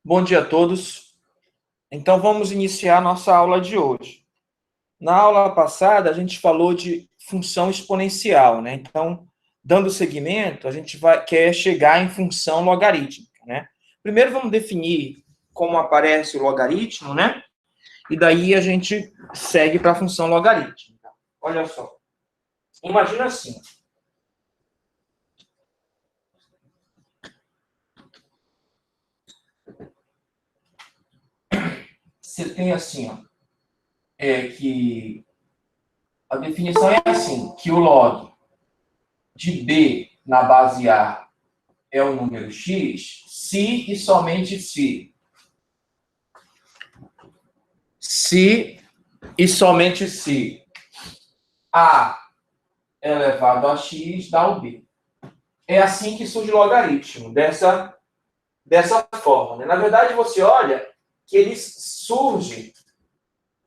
Bom dia a todos. Então, vamos iniciar nossa aula de hoje. Na aula passada, a gente falou de função exponencial, né? Então, dando seguimento, a gente quer chegar em função logarítmica, né? Primeiro, vamos definir como aparece o logaritmo, né? E daí a gente segue para a função logarítmica. Olha só. Imagina assim. Você tem assim, ó, que a definição é assim, que o log de b na base A é o número x, se e somente se. Se e somente se A elevado a x dá o b. É assim que surge o logaritmo, dessa forma, né? Na verdade, você olha que ele surge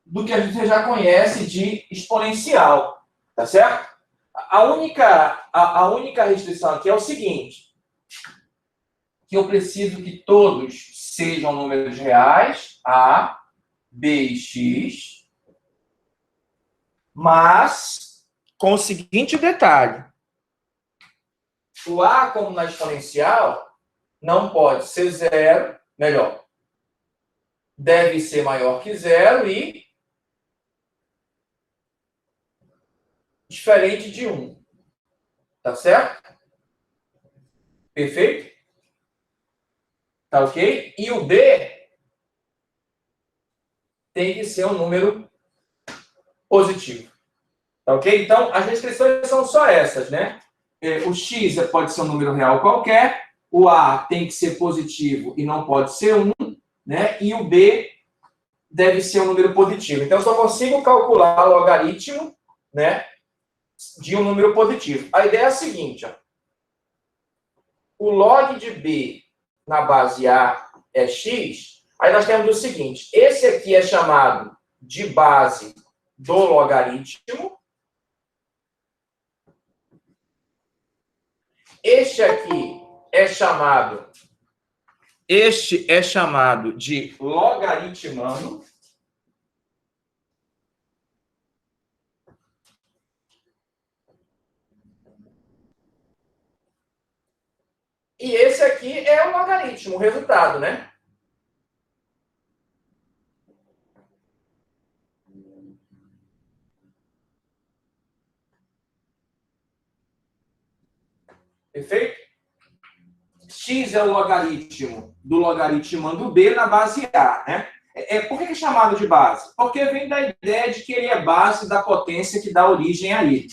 do que a gente já conhece de exponencial, tá certo? A única restrição aqui é o seguinte, que eu preciso que todos sejam números reais, A, B e X, mas com o seguinte detalhe, o A, como na exponencial, não pode ser zero, melhor, deve ser maior que zero e diferente de 1. Tá certo? Perfeito? Tá ok? E o B tem que ser um número positivo. Tá ok? Então, as restrições são só essas, né? O X pode ser um número real qualquer, o A tem que ser positivo e não pode ser 1, né? E o B deve ser um número positivo. Então, eu só consigo calcular o logaritmo, né, de um número positivo. A ideia é a seguinte, ó. O log de B na base A é x, aí nós temos o seguinte, esse aqui é chamado de base do logaritmo, este é chamado de logaritmano, e esse aqui é o logaritmo, o resultado, né? Perfeito? X é o logaritmo do logaritmando B na base A, né? Por que é chamado de base? Porque vem da ideia de que ele é base da potência que dá origem a ele.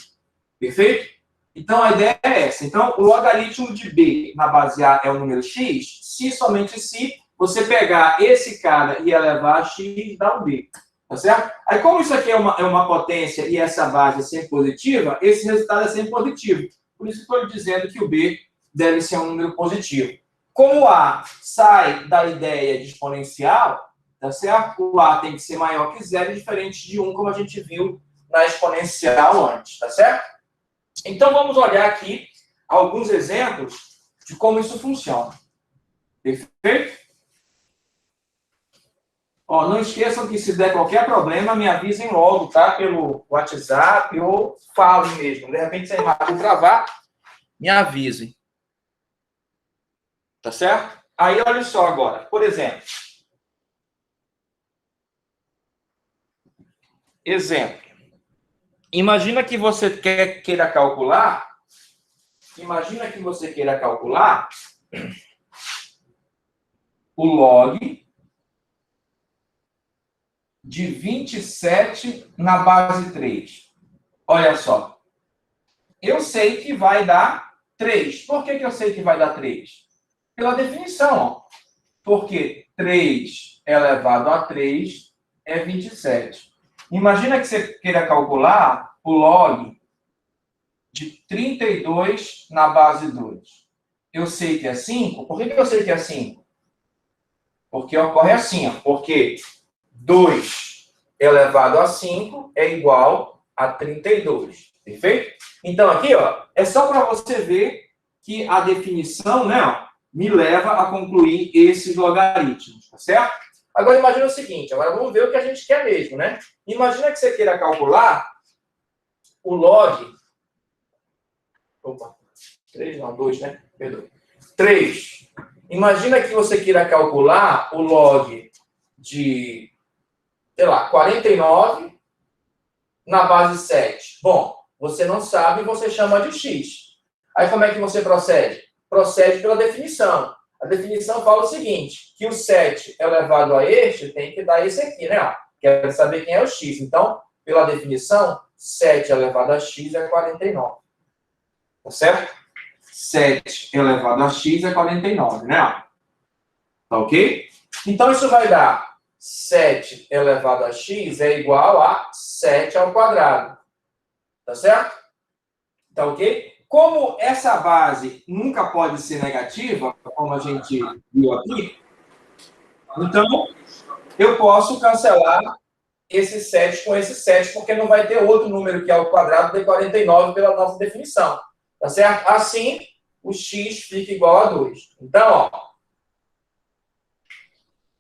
Perfeito? Então, a ideia é essa. Então, o logaritmo de B na base A é o número x, se somente se você pegar esse cara e elevar a x, dá o B. Tá certo? Aí, como isso aqui é uma potência e essa base é sempre positiva, esse resultado é sempre positivo. Por isso, estou dizendo que o B deve ser um número positivo. Como o A sai da ideia de exponencial, tá certo? O A tem que ser maior que zero, diferente de 1, como a gente viu na exponencial antes, tá certo? Então, vamos olhar aqui alguns exemplos de como isso funciona. Perfeito? Ó, não esqueçam que se der qualquer problema, me avisem logo, tá? Pelo WhatsApp ou falem mesmo. De repente, se a imagem travar, me avisem. Tá certo? Aí, olha só agora. Por exemplo. Imagina que você queira calcular. O log de 27 na base 3. Olha só. Eu sei que vai dar 3. Por que eu sei que vai dar 3? Pela definição, ó. Porque 3 elevado a 3 é 27. Imagina que você queira calcular o log de 32 na base 2. Eu sei que é 5. Por que eu sei que é 5? Porque ocorre assim, ó. Porque 2 elevado a 5 é igual a 32. Perfeito? Então, aqui, ó, é só para você ver que a definição, né, ó, me leva a concluir esses logaritmos, tá certo? Agora imagina o seguinte, agora vamos ver o que a gente quer mesmo, né? Imagina que você queira calcular o log... Opa, 3 não, 2, né? Perdão. 3. Imagina que você queira calcular o log de, sei lá, 49 na base 7. Bom, você não sabe, você chama de x. Aí como é que você procede? Procede pela definição. A definição fala o seguinte, que o 7 elevado a este tem que dar esse aqui, né? Quero saber quem é o x. Então, pela definição, 7 elevado a x é 49. Tá certo? 7 elevado a x é 49, né? Tá ok? Então, isso vai dar 7 elevado a x é igual a 7 ao quadrado. Tá certo? Tá ok? Como essa base nunca pode ser negativa, como a gente viu aqui, então eu posso cancelar esse 7 com esse 7, porque não vai ter outro número que é o quadrado de 49 pela nossa definição. Tá certo? Assim, o x fica igual a 2. Então, ó,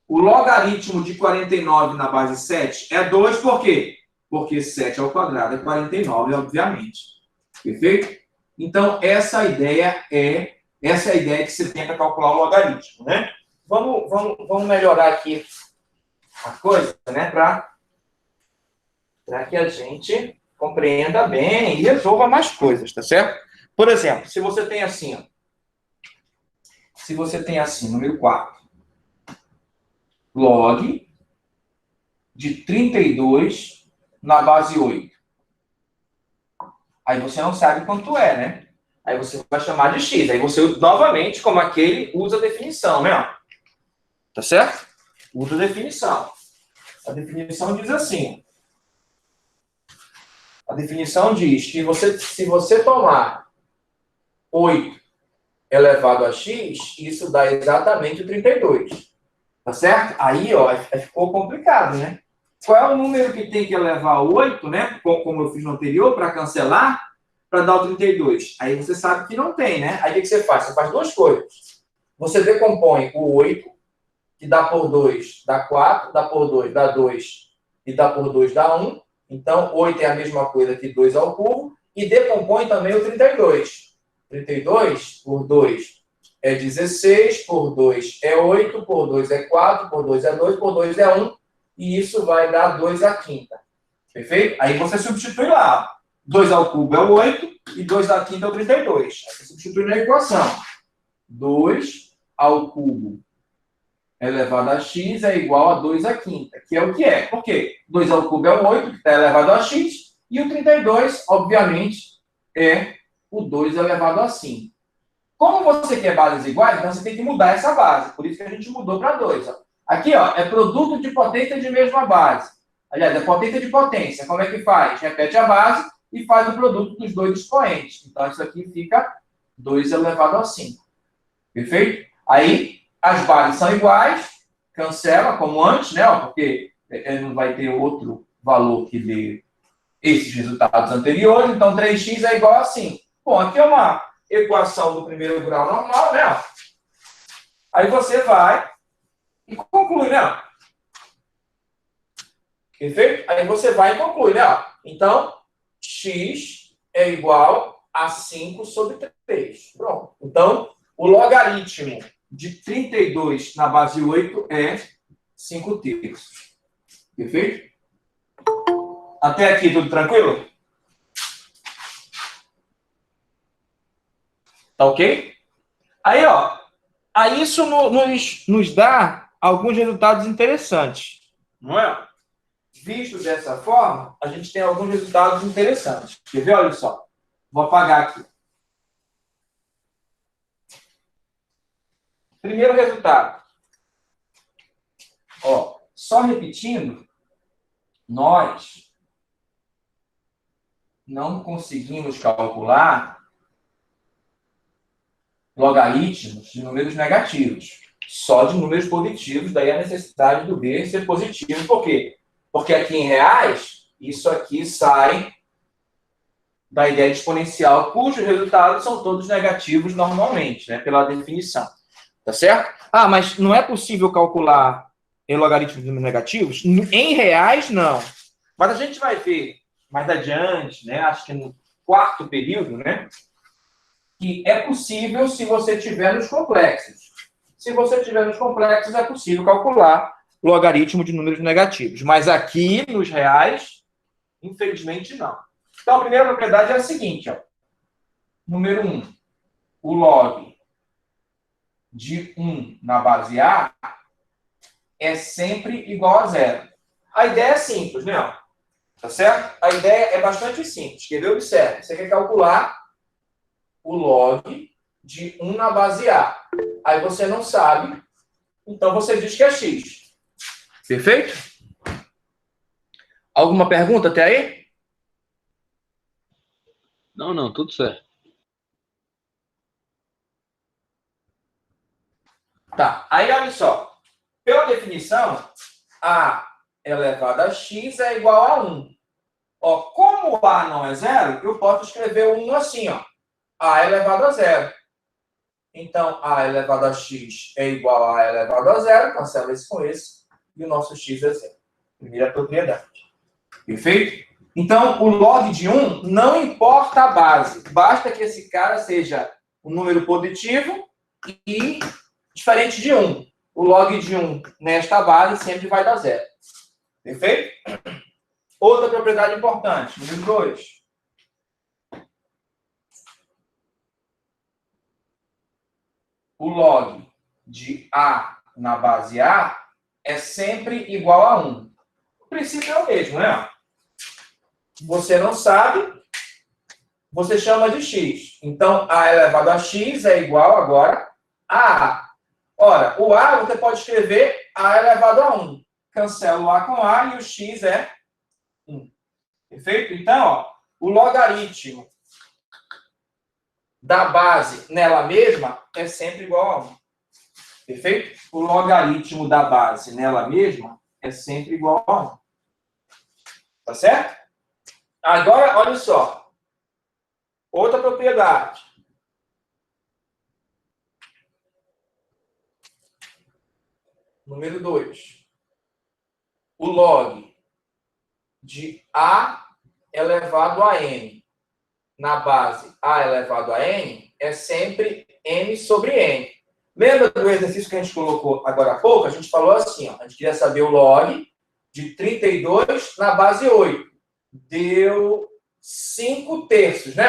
o logaritmo de 49 na base 7 é 2, por quê? Porque 7 ao quadrado é 49, obviamente. Perfeito? Então, essa é a ideia que você tenta calcular o logaritmo, né? Vamos melhorar aqui a coisa, né? Para que a gente compreenda bem e resolva mais coisas, tá certo? Por exemplo, se você tem assim, ó, número 4, log de 32 na base 8. Aí você não sabe quanto é, né? Aí você vai chamar de x. Aí você, novamente, como aquele, usa a definição, né? Tá certo? Usa a definição. A definição diz assim. A definição diz que se você tomar 8 elevado a x, isso dá exatamente o 32. Tá certo? Aí, ó, ficou complicado, né? Qual é o número que tem que elevar 8, né? Como eu fiz no anterior, para cancelar, para dar o 32? Aí você sabe que não tem, né? Aí o que você faz? Você faz duas coisas. Você decompõe o 8, que dá por 2, dá 4, dá por 2, dá 2, e dá por 2, dá 1. Então, 8 é a mesma coisa que 2 ao cubo, e decompõe também o 32. 32 por 2 é 16, por 2 é 8, por 2 é 4, por 2 é 2, por 2 é 1, e isso vai dar 2 à quinta. Perfeito? Aí você substitui lá. 2 ao cubo é o 8, e 2 à quinta é o 32. Aí você substitui na equação. 2 ao cubo elevado a x é igual a 2 à quinta, que é o que é. Por quê? 2 ao cubo é o 8, que está elevado a x, e o 32, obviamente, é o 2 elevado a 5. Como você quer bases iguais, então você tem que mudar essa base. Por isso que a gente mudou para 2. Ó. Aqui, ó, é produto de potência de mesma base. Aliás, é potência de potência. Como é que faz? Repete a base e faz o produto dos dois expoentes. Então, isso aqui fica 2 elevado a 5. Perfeito? Aí, as bases são iguais, cancela, como antes, né? Ó, porque não vai ter outro valor que dê esses resultados anteriores. Então, 3x é igual a 5. Bom, aqui é uma equação do primeiro grau normal, né? Aí você vai e conclui, né? Perfeito? Aí você vai e conclui, né? Então, x é igual a 5 sobre 3. Pronto. Então, o logaritmo de 32 na base 8 é 5 terços. Perfeito? Até aqui tudo tranquilo? Tá ok? Aí, ó, aí isso nos dá alguns resultados interessantes, não é? Visto dessa forma, a gente tem alguns resultados interessantes. Quer ver? Olha só. Vou apagar aqui. Primeiro resultado. Ó, só repetindo, nós não conseguimos calcular logaritmos de números negativos, só de números positivos, daí a necessidade do B ser positivo. Por quê? Porque aqui em reais, isso aqui sai da ideia de exponencial, cujos resultados são todos negativos normalmente, né, pela definição. Tá certo? Ah, mas não é possível calcular em logaritmo de números negativos? Em reais, não. Mas a gente vai ver mais adiante, né? Acho que no quarto período, né? Que é possível se você tiver nos complexos. Se você tiver nos complexos, é possível calcular logaritmo de números negativos. Mas aqui, nos reais, infelizmente, não. Então, a primeira propriedade é a seguinte, ó. Número 1. O log de 1 na base A é sempre igual a zero. A ideia é simples, né? Tá certo? A ideia é bastante simples. Quer ver? Observe. Você quer calcular o log de 1 na base A. Aí você não sabe, então você diz que é x. Perfeito? Alguma pergunta até aí? Não, tudo certo. Tá. Aí, olha só. Pela definição, A elevado a x é igual a 1. Ó, como A não é zero, eu posso escrever o 1 assim, ó. A elevado a zero. Então, A elevado a x é igual a A elevado a zero. Cancela esse com esse. E o nosso x é zero. Primeira propriedade. Perfeito? Então, o log de 1 não importa a base. Basta que esse cara seja um número positivo e diferente de 1. O log de 1 nesta base sempre vai dar zero. Perfeito? Outra propriedade importante, número 2. O log de A na base A é sempre igual a 1. O princípio é o mesmo, né? Você não sabe, você chama de x. Então, A elevado a x é igual agora a A. Ora, o A você pode escrever A elevado a 1. Cancela o A com A e o x é 1. Perfeito? Então, ó, o logaritmo da base nela mesma é sempre igual a 1. Perfeito? O logaritmo da base nela mesma é sempre igual a 1. Tá certo? Agora, olha só. Outra propriedade. Número 2. O log de A elevado a n na base A elevado a n é sempre n sobre n. Lembra do exercício que a gente colocou agora há pouco? A gente falou assim, ó, a gente queria saber o log de 32 na base 8. Deu 5 terços, né?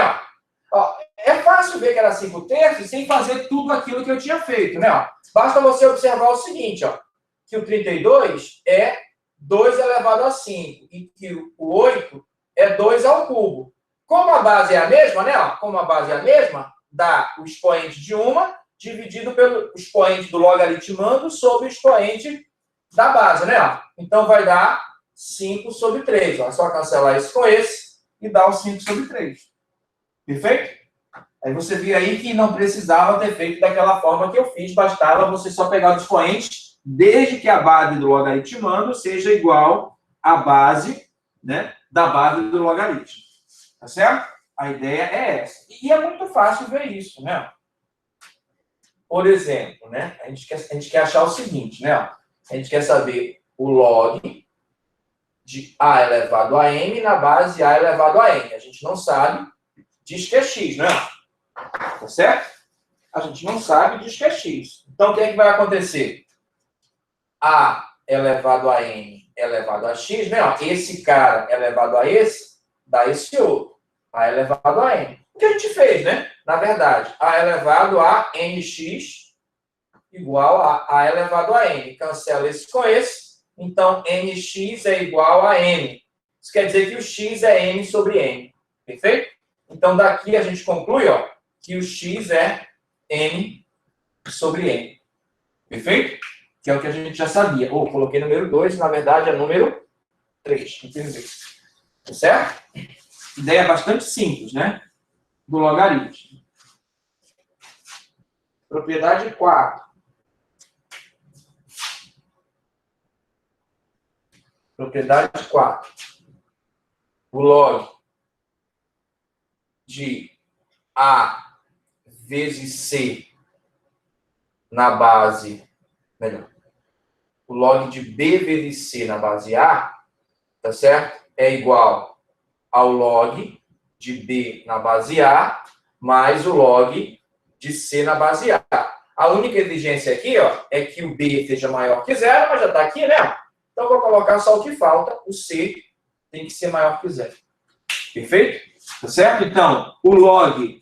Ó, é fácil ver que era 5 terços sem fazer tudo aquilo que eu tinha feito, né? Ó, basta você observar o seguinte, ó, que o 32 é 2 elevado a 5 e que o 8 é 2 ao cubo. Como a base é a mesma, né? Ó, como a base é a mesma, dá o expoente de uma dividido pelo expoente do logaritmando sobre o expoente da base, né? Ó. Então, vai dar 5 sobre 3. Ó. É só cancelar isso com esse e dar o 5 sobre 3. Perfeito? Aí você vê aí que não precisava ter feito daquela forma que eu fiz, bastava você só pegar o expoente, desde que a base do logaritmando seja igual à base, né, da base do logaritmo. Tá certo? A ideia é essa. E é muito fácil ver isso, né? Por exemplo, né, a gente quer achar o seguinte, né? A gente quer saber o log de A elevado a n na base A elevado a n. A gente não sabe, diz que é x, né? Tá certo? A gente não sabe, diz que é x. Então, o que é que vai acontecer? A elevado a n elevado a x, né? Esse cara elevado a esse, dá esse outro. A elevado a n. O que a gente fez, né? Na verdade, A elevado a nx igual a elevado a n. Cancela esse com esse. Então, nx é igual a n. Isso quer dizer que o x é n sobre n. Perfeito? Então, daqui a gente conclui, ó, que o x é n sobre n. Perfeito? Que é o que a gente já sabia. Ou coloquei número 2, na verdade é número 3. Entendeu? Tá certo? Ideia bastante simples, né? Do logaritmo. Propriedade 4. Propriedade 4. O log de A vezes C na base, melhor, o log de B vezes C na base A, tá certo? É igual ao log de B na base A mais o log de C na base A. A única exigência aqui, ó, é que o B seja maior que zero, mas já está aqui, né? Então, eu vou colocar só o que falta. O C tem que ser maior que zero. Perfeito? Tá certo? Então, o log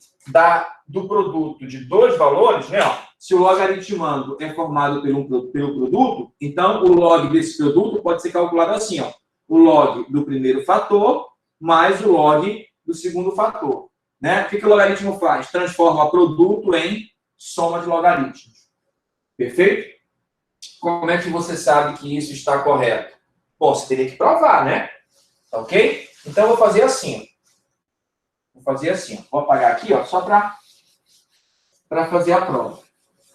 do produto de dois valores, né? Ó, se o logaritmando é formado pelo produto, então o log desse produto pode ser calculado assim, ó. O log do primeiro fator mais o log do segundo fator. Né? O que o logaritmo faz? Transforma produto em soma de logaritmos. Perfeito? Como é que você sabe que isso está correto? Bom, você teria que provar, né? Ok? Então, eu vou fazer assim. Vou apagar aqui, ó, só para fazer a prova.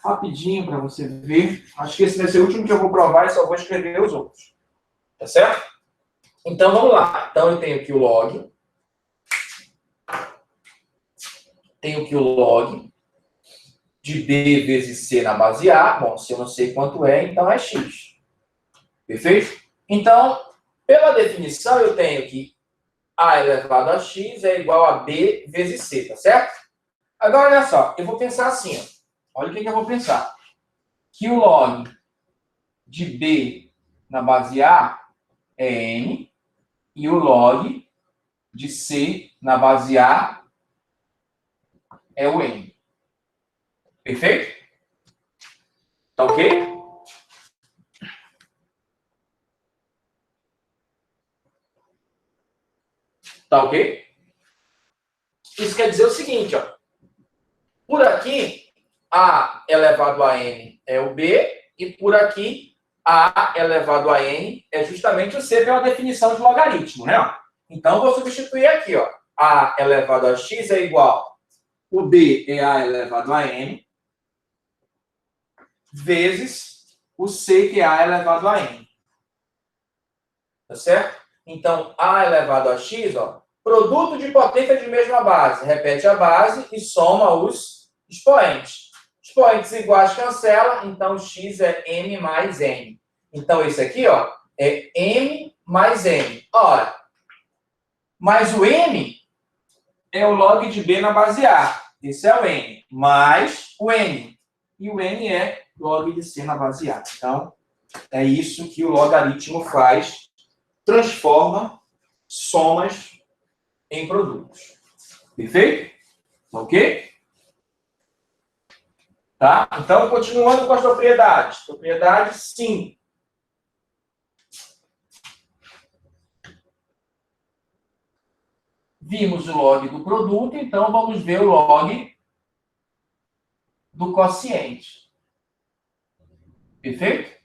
Rapidinho, para você ver. Acho que esse vai ser o último que eu vou provar e só vou escrever os outros. Tá certo? Então, vamos lá. Então, eu tenho aqui o log. Tenho aqui o log de B vezes C na base A. Bom, se eu não sei quanto é, então é X. Perfeito? Então, pela definição, eu tenho que A elevado a X é igual a B vezes C, tá certo? Agora, olha só, eu vou pensar assim, ó. Olha o que eu vou pensar. Que o log de B na base A é N e o log de C na base A é o N. Perfeito? Tá ok? Tá ok? Isso quer dizer o seguinte, ó. Por aqui, A elevado a N é o B, e por aqui, A elevado a N é justamente o C pela definição de logaritmo, né? Então, vou substituir aqui, ó. A elevado a X é igual, o B é A elevado a N, vezes o C, que é A elevado a N. Tá certo? Então, A elevado a X, ó, produto de potência de mesma base. Repete a base e soma os expoentes. Expoentes iguais cancela, então x é m mais n. Então, esse aqui, ó, é m mais n. Ora, mas o m é o log de B na base A. Esse é o n. Mais o n. E o n é log de C na base A. Então, é isso que o logaritmo faz. Transforma somas em produtos. Perfeito? Ok? Tá? Então, continuando com as propriedades. Propriedade 5. Vimos o log do produto, então vamos ver o log do quociente. Perfeito?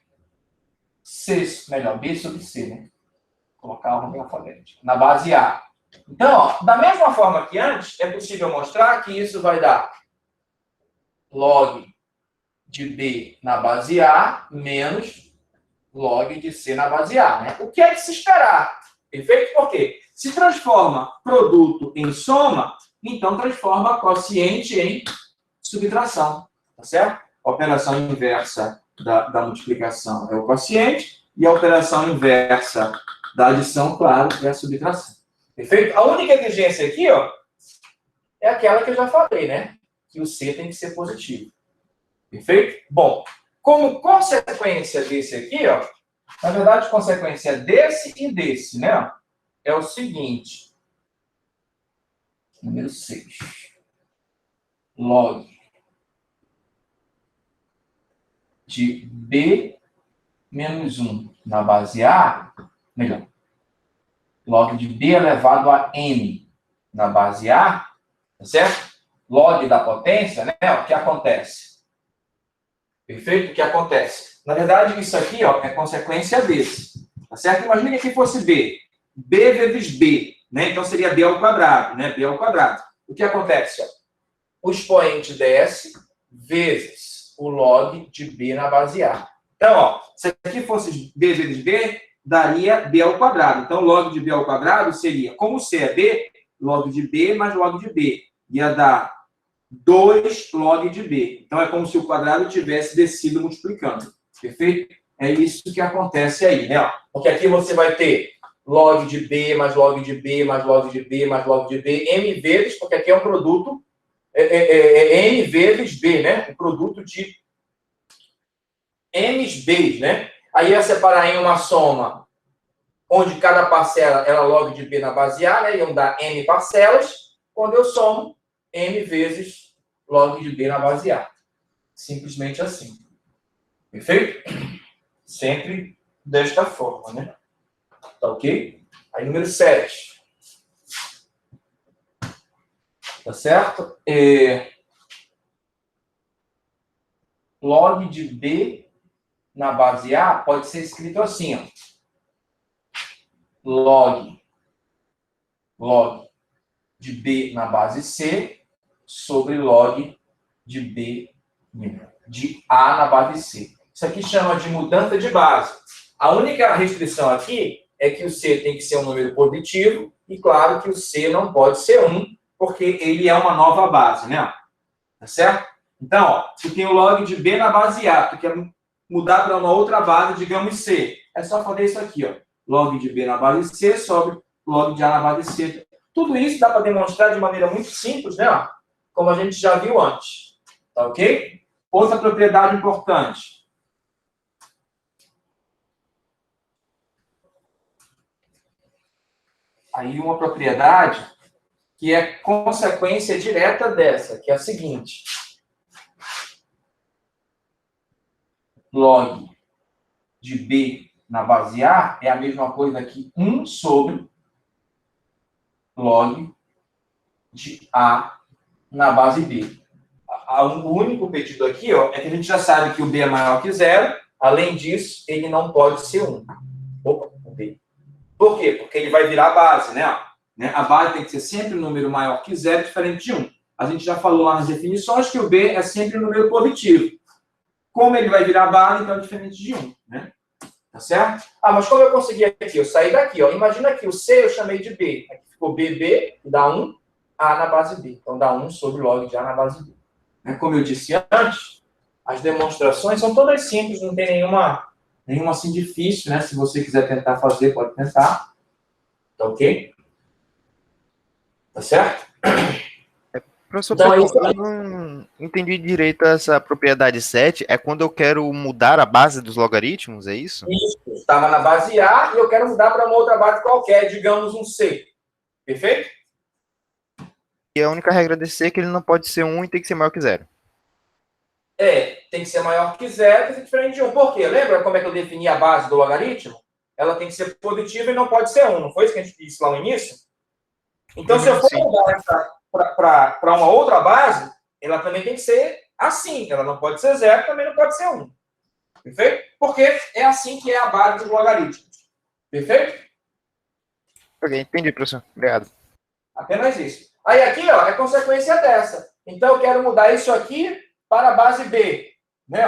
C, melhor, B sobre C, né? Vou colocar a ordem alfabética. Na base A. Então, ó, da mesma forma que antes, é possível mostrar que isso vai dar log de B na base A menos log de C na base A, né? O que é de se esperar? Perfeito? Por quê? Se transforma produto em soma, então transforma quociente em subtração, tá certo? A operação inversa da multiplicação é o quociente e a operação inversa da adição, claro, é a subtração. Perfeito? A única exigência aqui, ó, é aquela que eu já falei, né? Que o C tem que ser positivo. Perfeito? Bom, como consequência desse aqui, ó, na verdade, consequência desse e desse, né? É o seguinte. Número 6. Log de B menos 1 na base A, melhor, log de B elevado a N na base A, tá certo? Log da potência, né? O que acontece? Perfeito? O que acontece? Na verdade, isso aqui, ó, é consequência desse, tá certo? Imagina que aqui fosse B. B vezes B, né? Então seria B ao quadrado, né? B ao quadrado. O que acontece? Ó? O expoente desce vezes o log de B na base A. Então, ó, se aqui fosse B vezes B, daria B ao quadrado. Então, log de B ao quadrado seria, como C é B, log de B mais log de B. Ia dar 2 log de B. Então, é como se o quadrado tivesse descido multiplicando. Perfeito? É isso que acontece aí, né? Porque aqui você vai ter log de B, mais log de B, mais log de B, mais log de B, M vezes, porque aqui é um produto N vezes B, né? Um produto de M's B's, né? Aí ia separar em uma soma, onde cada parcela era log de B na base A, né? Iam dar N parcelas. Quando eu somo, M vezes log de B na base A. Simplesmente assim. Perfeito? Sempre desta forma, né? Tá ok? Aí, número 7. Tá certo? Log de B na base A pode ser escrito assim, ó. Log de B na base C sobre log de B de A na base C. Isso aqui chama de mudança de base. A única restrição aqui é que o C tem que ser um número positivo e, claro, que o C não pode ser 1, porque ele é uma nova base, né? Tá certo? Então, ó, se tem o log de B na base A, tu quer mudar para uma outra base, digamos C, é só fazer isso aqui, ó. Log de B na base C sobre log de A na base C. Tudo isso dá para demonstrar de maneira muito simples, né? Ó, como a gente já viu antes. Tá ok? Outra propriedade importante. Aí uma propriedade que é consequência direta dessa, que é a seguinte. Log de B na base A é a mesma coisa que 1 sobre log de A na base B. O único pedido aqui, ó, é que a gente já sabe que o B é maior que 0. Além disso, ele não pode ser 1. Opa, o B. Por quê? Porque ele vai virar a base, né? A base tem que ser sempre um número maior que 0, diferente de 1. A gente já falou lá nas definições que o B é sempre um número positivo. Como ele vai virar a base, então é diferente de 1, né? Tá certo? Ah, mas como eu consegui aqui? Eu saí daqui, ó. Imagina aqui, o C eu chamei de B. Aqui ficou BB, dá 1, A na base B. Então dá 1 sobre log de A na base B. Como eu disse antes, as demonstrações são todas simples, não tem nenhuma assim difícil, né? Se você quiser tentar fazer, pode tentar. Tá ok? Tá certo? Professor, Então, é isso eu aí. não entendi direito essa propriedade 7. É quando eu quero mudar a base dos logaritmos, é isso? Isso. Estava na base A e eu quero mudar para uma outra base qualquer, digamos um C. Perfeito? E a única regra desse é que ele não pode ser 1 e tem que ser maior que 0. Tem que ser maior que 0, tem que ser diferente de 1. Por quê? Lembra como é que eu defini a base do logaritmo? Ela tem que ser positiva e não pode ser 1. Não foi isso que a gente disse lá no início? Então, se eu for Sim. mudar essa para uma outra base, ela também tem que ser assim. Ela não pode ser 0, também não pode ser 1. Perfeito? Porque é assim que é a base dos logaritmos. Perfeito? Ok, entendi, professor. Obrigado. Apenas isso. Aí aqui, ó, é consequência dessa. Então, eu quero mudar isso aqui para a base B. Né?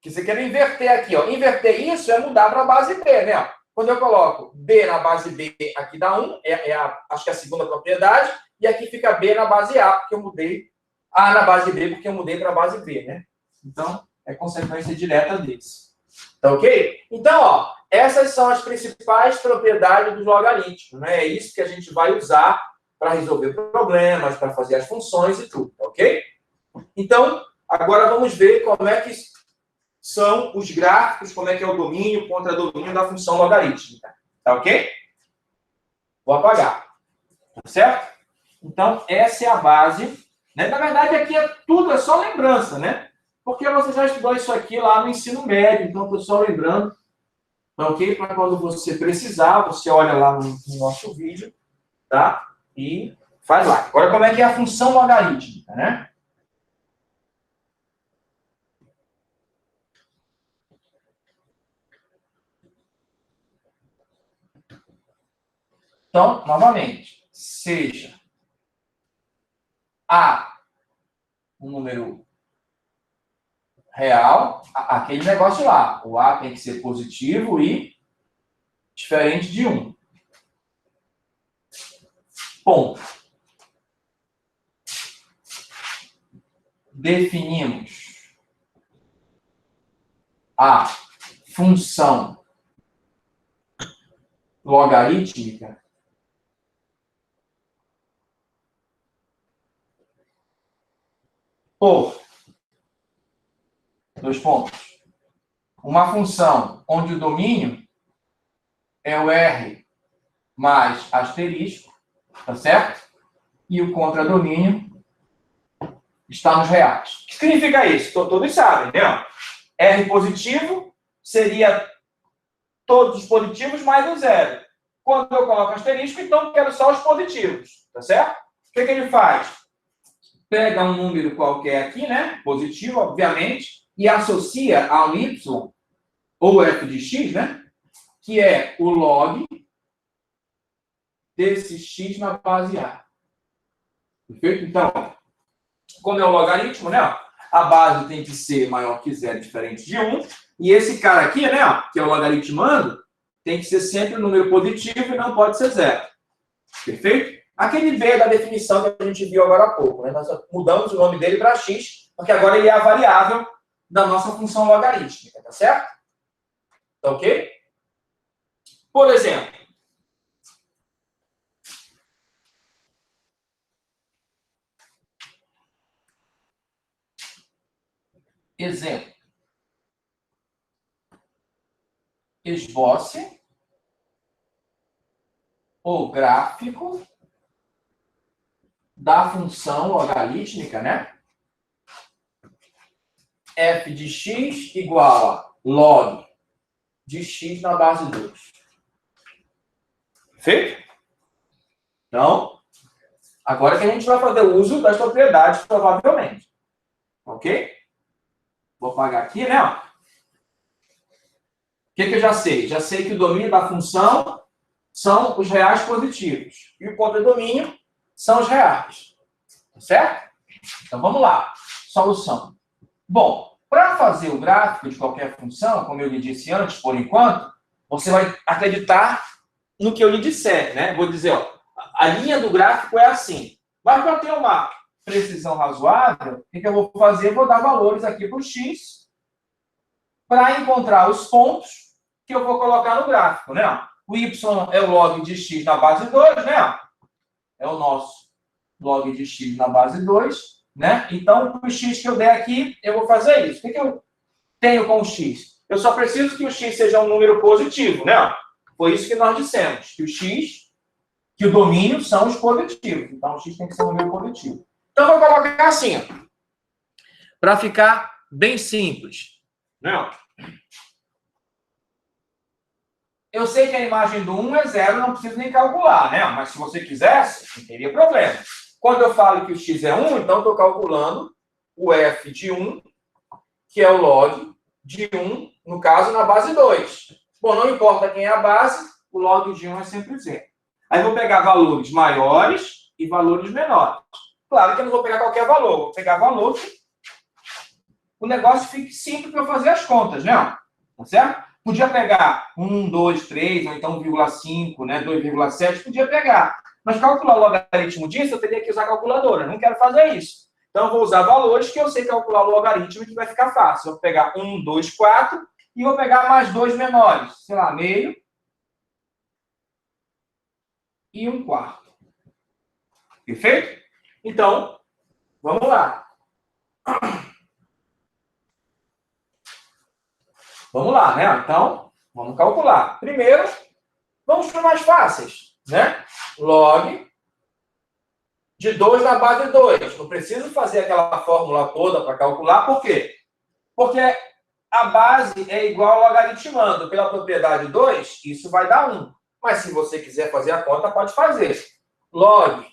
Que você quer inverter aqui. Ó. Inverter isso é mudar para a base B. Né? Quando eu coloco B na base B, aqui dá 1. Acho que é a segunda propriedade. E aqui fica B na base A, porque eu mudei. A na base B, porque eu mudei para a base B. Né? Então, é consequência direta desse. Tá ok? Então, ó, essas são as principais propriedades dos logaritmos. Né? É isso que a gente vai usar para resolver problemas, para fazer as funções e tudo, ok? Então, agora vamos ver como é que são os gráficos, como é que é o domínio contra domínio da função logarítmica. Tá ok? Vou apagar. Tá certo? Então, essa é a base. Né? Na verdade, aqui tudo é só lembrança, né? Porque você já estudou isso aqui lá no ensino médio, então estou só lembrando. Tá ok? Para quando você precisar, você olha lá no nosso vídeo, tá? E faz lá. Agora, como é que é a função logarítmica, né? Então, novamente, seja A um número real, aquele negócio lá. O A tem que ser positivo e diferente de 1. Ponto. definimos a função logarítmica, por dois pontos. Uma função onde o domínio é o R mais asterisco, tá certo? E o contradomínio está nos reais. O que significa isso? Todos sabem, né? R positivo seria todos os positivos mais o zero. Quando eu coloco asterisco, então eu quero só os positivos, tá certo? O que ele faz? Pega um número qualquer aqui, né? Positivo, obviamente, e associa a um y, ou f de x, né? Que é o log desse x na base A. Perfeito? Então, como é o logaritmo, né? A base tem que ser maior que zero, diferente de 1. E esse cara aqui, né? Que é o logaritmando, tem que ser sempre um número positivo e não pode ser zero. Perfeito? Aquele B da definição que a gente viu agora há pouco, né? Nós mudamos o nome dele para x, porque agora ele é a variável da nossa função logarítmica, tá certo? Tá ok? Por exemplo, esboce o gráfico da função logarítmica, né? F de x igual a log de x na base 2. Perfeito? Então, agora que a gente vai fazer o uso das propriedades, provavelmente. Ok? Vou apagar aqui, né? O que eu já sei? Já sei que o domínio da função são os reais positivos. E o contradomínio são os reais. Certo? Então, vamos lá. Solução. Bom, para fazer o gráfico de qualquer função, como eu lhe disse antes, por enquanto, você vai acreditar no que eu lhe disser, né? Vou dizer, ó, a linha do gráfico é assim. Mas para ter uma precisão razoável, o que eu vou fazer? Eu vou dar valores aqui para o x para encontrar os pontos que eu vou colocar no gráfico, né? O y é o log de x na base 2, né? É o nosso log de x na base 2, né? Então, o x que eu der aqui, eu vou fazer isso. O que eu tenho com o x? Eu só preciso que o x seja um número positivo, né? Foi isso que nós dissemos, que o x, que o domínio são os positivos. Então, o x tem que ser um número positivo. Então, eu vou colocar assim, para ficar bem simples. Né? Eu sei que a imagem do 1 é 0, não preciso nem calcular, né? Mas se você quisesse, não teria problema. Quando eu falo que o x é 1, então estou calculando o f de 1, que é o log de 1, no caso, na base 2. Bom, não importa quem é a base, o log de 1 é sempre 0. Aí vou pegar valores maiores e valores menores. Claro que eu não vou pegar qualquer valor, vou pegar valor que o negócio fique simples para eu fazer as contas, né? Tá certo? Podia pegar 1, 2, 3, ou então 1,5, né? 2,7, podia pegar. Mas calcular o logaritmo disso, eu teria que usar a calculadora. Eu não quero fazer isso. Então, eu vou usar valores que eu sei calcular o logaritmo e que vai ficar fácil. Eu vou pegar 1, 2, 4 e vou pegar mais dois menores. Sei lá, meio e 1/4. Perfeito? Então, vamos lá. Vamos lá, né? Então, vamos calcular. Primeiro, vamos para mais fáceis, né? Log de 2 na base 2. Não preciso fazer aquela fórmula toda para calcular. Por quê? Porque a base é igual ao logaritmando. Pela propriedade 2, isso vai dar 1. Mas se você quiser fazer a conta, pode fazer. Log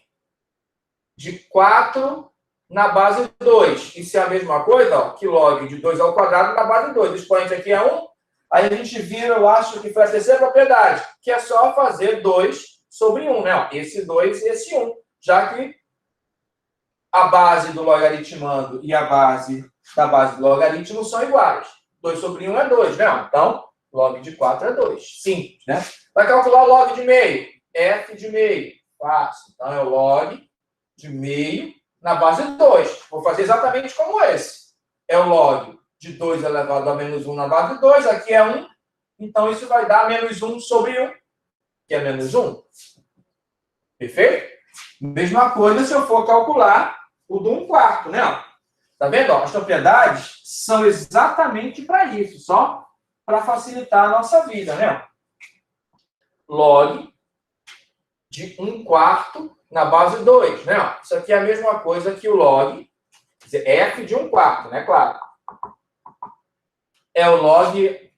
de 4 na base 2. Isso é a mesma coisa, ó, que log de 2 ao quadrado na base 2. O expoente aqui é 1. Aí a gente vira, eu acho que foi a terceira propriedade, que é só fazer 2 sobre 1, né? Esse 2 e esse 1. Já que a base do logaritmando e a base da base do logaritmo são iguais. 2 sobre 1 é 2, né? Então, log de 4 é 2. Simples, né? Vai calcular o log de meio. F de meio. Fácil. Então, é o log de meio na base 2. Vou fazer exatamente como esse. É o log de 2 elevado a menos 1 na base 2. Aqui é 1. Então, isso vai dar menos 1 sobre 1, que é menos 1. Perfeito? Mesma coisa se eu for calcular o do 1/4, né? Tá vendo? Ó, as propriedades são exatamente para isso, só para facilitar a nossa vida, né? Log de 1/4 na base 2, né? Isso aqui é a mesma coisa que o log, quer dizer, f de 1/4, né? Claro. É o log...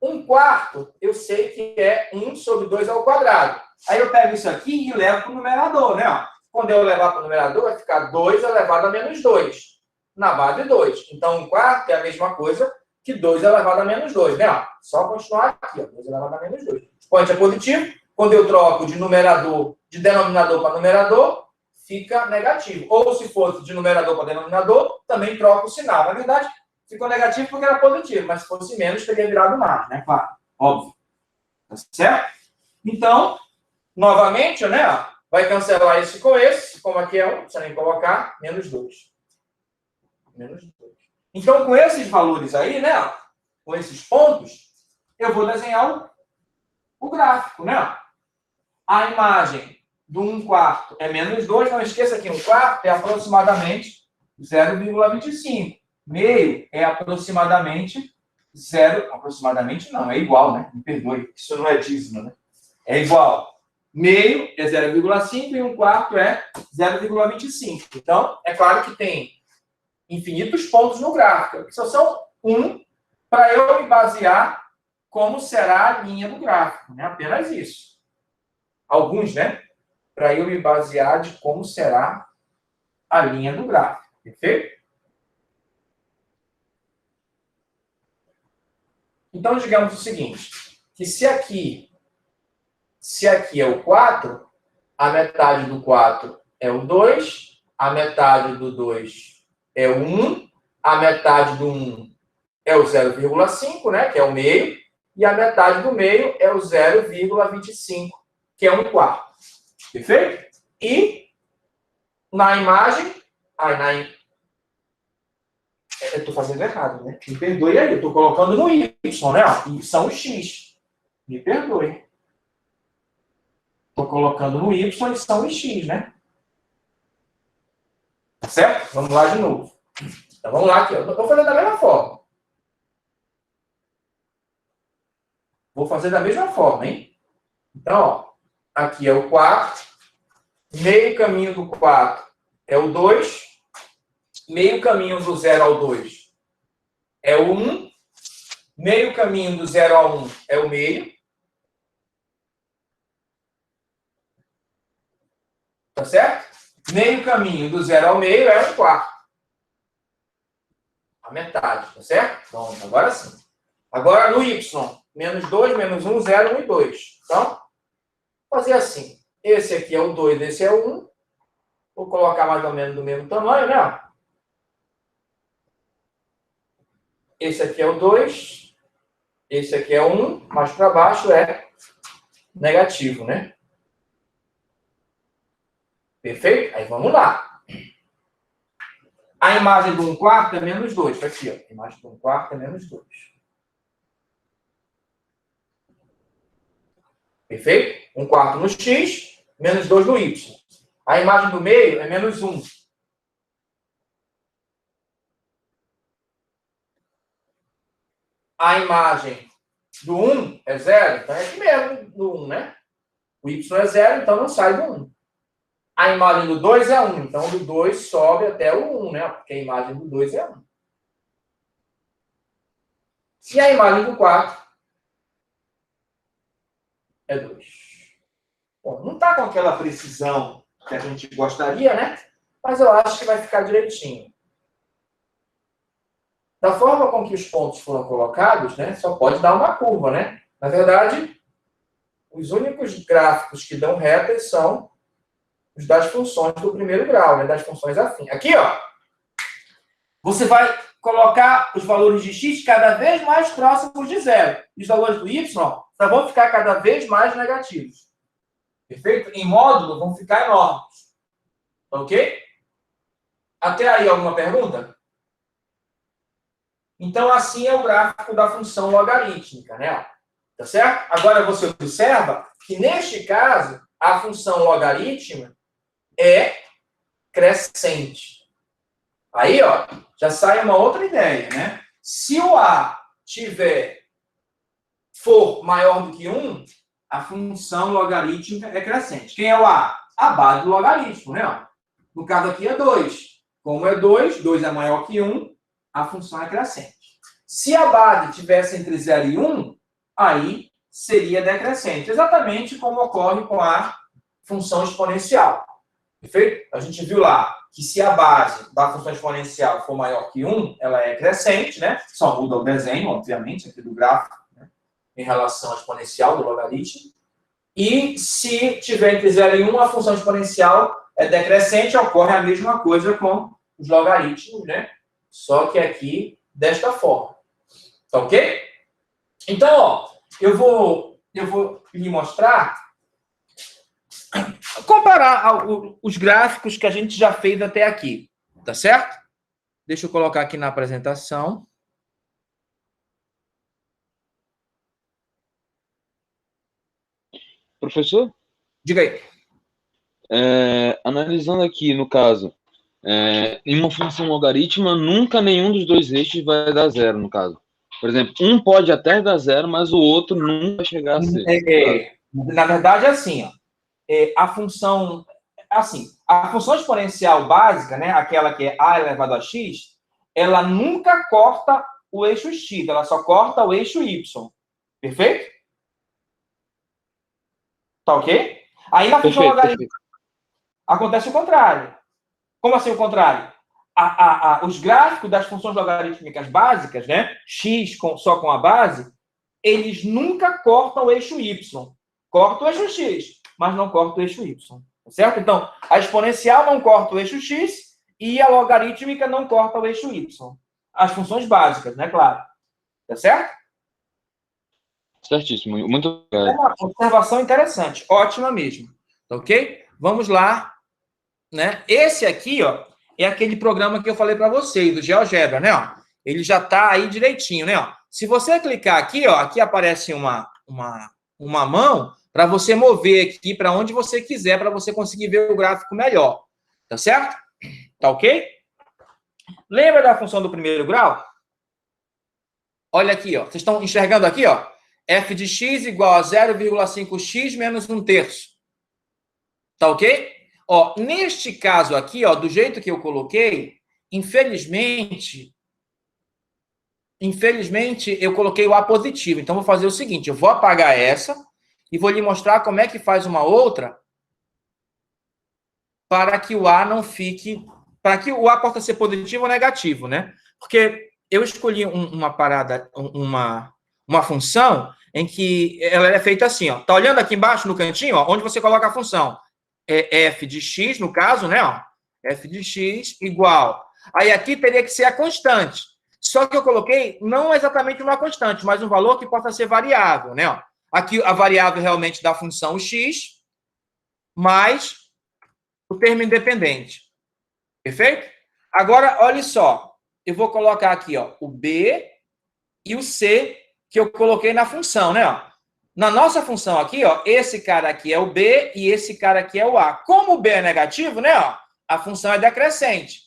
1/4, eu sei que é 1 sobre 2 ao quadrado. Aí eu pego isso aqui e levo para o numerador, né? Quando eu levar para o numerador, vai ficar 2 elevado a menos 2, na base 2. Então, 1/4 é a mesma coisa que 2 elevado a menos 2, né? Só continuar aqui, ó, 2 elevado a menos 2. Expoente é positivo. Quando eu troco de denominador para numerador, fica negativo. Ou se fosse de numerador para denominador, também troca o sinal. Na verdade, ficou negativo porque era positivo, mas se fosse menos, teria virado mais, né? Claro, óbvio. Tá certo? Então, novamente, né? Vai cancelar esse com esse, como aqui é 1, não precisa nem colocar, menos 2. Menos 2. Então, com esses valores aí, né? Com esses pontos, eu vou desenhar o gráfico, né? A imagem do 1/4 é menos 2, não esqueça que 1/4 é aproximadamente 0,25. Meio é aproximadamente 0... Aproximadamente não, é igual, né? Me perdoe, isso não é dízimo, né? É igual. Meio é 0,5 e 1/4 é 0,25. Então, é claro que tem infinitos pontos no gráfico. Só são para eu me basear como será a linha do gráfico, né? Apenas isso. Alguns, né? Para eu me basear de como será a linha do gráfico. Perfeito? Então, digamos o seguinte, que se aqui é o 4, a metade do 4 é o 2, a metade do 2 é o 1, a metade do 1 é o 0,5, né, que é o meio, e a metade do meio é o 0,25, que é 1/4. Perfeito? E na imagem... Eu estou fazendo errado, né? Me perdoe aí, eu estou colocando no Y, né? Y são o X. Me perdoe. Estou colocando no Y e são o X, né? Certo? Vamos lá de novo. Então, vamos lá aqui. Eu vou fazer da mesma forma. Vou fazer da mesma forma, hein? Então, ó, aqui é o 4. Meio caminho do 4 é o 2. Meio caminho do 0 ao 2 é o 1. Meio caminho do 0 ao 1 é o meio. Tá certo? Meio caminho do 0 ao meio é 1/4. A metade, tá certo? Então, agora sim. Agora no Y, menos 2, menos 1, 0, 1 e 2. Então, vou fazer assim. Esse aqui é o 2, esse é o 1. Vou colocar mais ou menos do mesmo tamanho, né? Esse aqui é o 2. Esse aqui é o 1. Mais para baixo é negativo, né? Perfeito? Aí vamos lá. A imagem do 1/4 é menos 2. Tá aqui, ó. A imagem do 1/4 é menos 2. Perfeito? 1/4 no X, menos 2 no Y. A imagem do meio é menos 1. A imagem do 1 é 0, então é aqui mesmo do 1, né? O Y é 0, então não sai do 1. A imagem do 2 é 1, então do 2 sobe até o 1, né? Porque a imagem do 2 é 1. E a imagem do 4 é 2. Bom, não está com aquela precisão que a gente gostaria, né? Mas eu acho que vai ficar direitinho. Da forma com que os pontos foram colocados, né? Só pode dar uma curva, né? Na verdade, os únicos gráficos que dão retas são os das funções do primeiro grau, né? Das funções afins. Aqui, ó, você vai colocar os valores de x cada vez mais próximos de zero. E os valores do y só vão ficar cada vez mais negativos. Perfeito? Em módulo, vão ficar enormes. Ok? Até aí, alguma pergunta? Então, assim é o gráfico da função logarítmica, né? Tá certo? Agora, você observa que, neste caso, a função logarítmica é crescente. Aí, ó, já sai uma outra ideia, né? Se o A for maior do que 1, a função logarítmica é crescente. Quem é o A? A base do logaritmo, né? No caso aqui é 2. Como é 2, 2 é maior que 1, a função é crescente. Se a base tivesse entre 0 e 1, aí seria decrescente. Exatamente como ocorre com a função exponencial. Perfeito? A gente viu lá que se a base da função exponencial for maior que 1, ela é crescente, né? Só muda o desenho, obviamente, aqui do gráfico, né? Em relação à exponencial do logaritmo. E se tiver entre 0 e 1, a função exponencial é decrescente, ocorre a mesma coisa com os logaritmos, né? Só que aqui, desta forma. Tá ok? Então, ó, eu vou lhe mostrar, comparar os gráficos que a gente já fez até aqui. Tá certo? Deixa eu colocar aqui na apresentação. Professor? Diga aí. Analisando aqui, no caso, em uma função logarítmica, nunca nenhum dos dois eixos vai dar zero, no caso. Por exemplo, um pode até dar zero, mas o outro nunca vai chegar a ser. Na verdade, é assim, ó. A função exponencial básica, né, aquela que é a elevado a x, ela nunca corta o eixo x, ela só corta o eixo y. Perfeito? Tá ok? Aí na função logarítmica acontece o contrário. Como assim o contrário? Os gráficos das funções logarítmicas básicas, né, x só com a base, eles nunca cortam o eixo y. Cortam o eixo x, mas não cortam o eixo y. Certo? Então, a exponencial não corta o eixo x e a logarítmica não corta o eixo y. As funções básicas, né, claro. Tá certo? Certíssimo. Muito obrigado. É uma observação interessante. Ótima mesmo. Ok? Vamos lá. Né? Esse aqui, ó, é aquele programa que eu falei para vocês, do GeoGebra, né? Ó. Ele já está aí direitinho, né? Ó. Se você clicar aqui, ó, aqui aparece uma mão para você mover aqui para onde você quiser, para você conseguir ver o gráfico melhor. Tá certo? Tá ok? Lembra da função do primeiro grau? Olha aqui, ó. Vocês estão enxergando aqui, ó? F de x igual a 0,5x menos 1/3. Tá ok? Ó, neste caso aqui, ó, do jeito que eu coloquei, infelizmente, eu coloquei o A positivo. Então, vou fazer o seguinte, eu vou apagar essa e vou lhe mostrar como é que faz uma outra para que o A não fique... Para que o A possa ser positivo ou negativo, né? Porque eu escolhi uma parada, uma função em que ela é feita assim, ó. Tá olhando aqui embaixo no cantinho, ó, onde você coloca a função? É f de x, no caso, né? Ó, f de x igual. Aí aqui teria que ser a constante. Só que eu coloquei não exatamente uma constante, mas um valor que possa ser variável, né? Ó, aqui a variável realmente da função x, mais o termo independente. Perfeito? Agora, olha só. Eu vou colocar aqui, ó, o b e o c que eu coloquei na função, né? Ó. Na nossa função aqui, ó, esse cara aqui é o B e esse cara aqui é o A. Como o B é negativo, né, ó, a função é decrescente.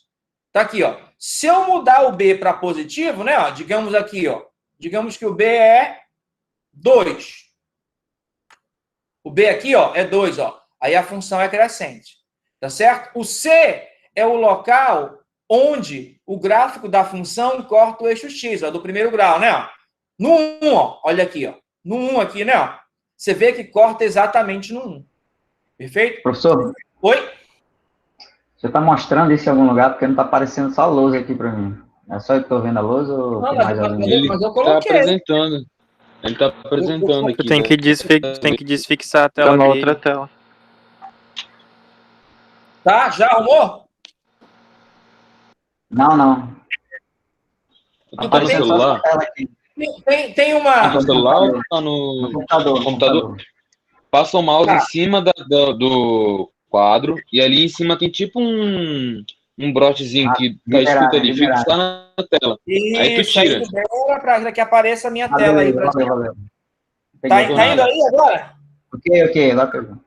Tá aqui, ó. Se eu mudar o B para positivo, né, ó, digamos aqui, ó, digamos que o B é 2. O B aqui, ó, é 2, ó. Aí a função é crescente. Tá certo? O C é o local onde o gráfico da função corta o eixo x, ó, do primeiro grau, né, ó. No 1, ó, olha aqui, ó. No 1 aqui, né? Ó, você vê que corta exatamente no 1. Perfeito? Professor? Oi? Você está mostrando isso em algum lugar? Porque não está aparecendo só a lousa aqui para mim. É só eu que estou vendo a lousa ou tem mais alguém? Ele está apresentando. Ele está apresentando aqui. Tu tem que desfixar a tela na outra tela. Tá? Já arrumou? Não. Tá no celular? Tem uma... Tá no celular ou tá no computador? Passa o mouse em cima do quadro e ali em cima tem tipo um brotezinho que tá liberado, escrito ali, liberado. fixar na tela. Aí tu Isso, aí tira. libera para que apareça a minha tela aí. Valeu, valeu. Tá Peguei. indo aí agora? Ok, agora pegou.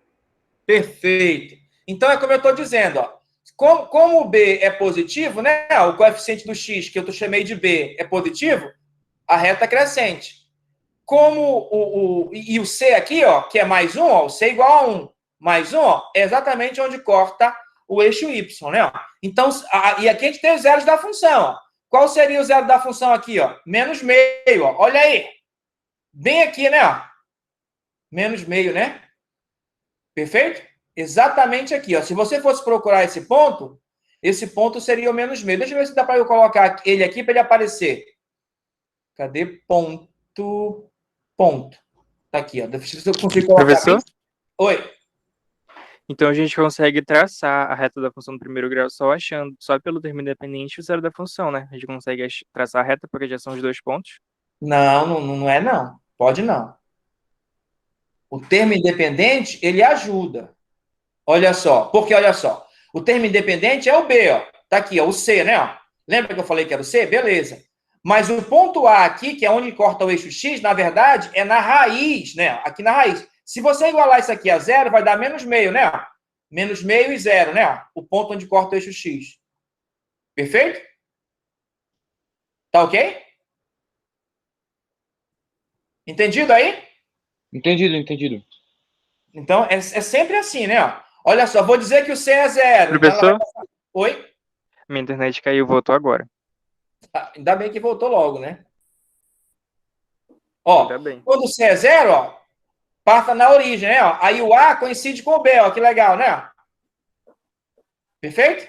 Perfeito. Então, é como eu estou dizendo, ó. Como o B é positivo, né? O coeficiente do x, que eu chamei de B, é positivo, a reta crescente. Como e o C aqui, ó, que é mais 1, ó, o C igual a 1, mais 1, ó, é exatamente onde corta o eixo Y, né? Ó. Então, e aqui a gente tem os zeros da função, ó. Qual seria o zero da função aqui, ó? Menos meio, ó. Olha aí. Bem aqui, né? Ó. Menos meio, né? Perfeito? Exatamente aqui, ó. Se você fosse procurar esse ponto seria o menos meio. Deixa eu ver se dá para eu colocar ele aqui para ele aparecer. Cadê ponto? Ponto. Tá aqui, ó. Deixa eu ver se eu consigo colocar. Professor? Aqui. Oi. Então a gente consegue traçar a reta da função do primeiro grau só pelo termo independente e o zero da função, né? A gente consegue traçar a reta porque já são os dois pontos. Não é não. Pode não. O termo independente, ele ajuda. Olha só, porque olha só, o termo independente é o B, ó. Tá aqui, ó, o C, né? Ó. Lembra que eu falei que era o C? Beleza. Mas o ponto A aqui, que é onde corta o eixo X, na verdade, é na raiz, né? Aqui na raiz. Se você igualar isso aqui a zero, vai dar menos meio, né? Menos meio e zero, né? O ponto onde corta o eixo X. Perfeito? Tá ok? Entendido aí? Entendido. Então, é sempre assim, né? Olha só, vou dizer que o C é zero. Professor? Oi? Minha internet caiu, voltou agora. Ainda bem que voltou logo, né? Ó, Ainda bem. quando o C é zero, ó, passa na origem, né? Ó. Aí o A coincide com o B, ó, que legal, né? Perfeito?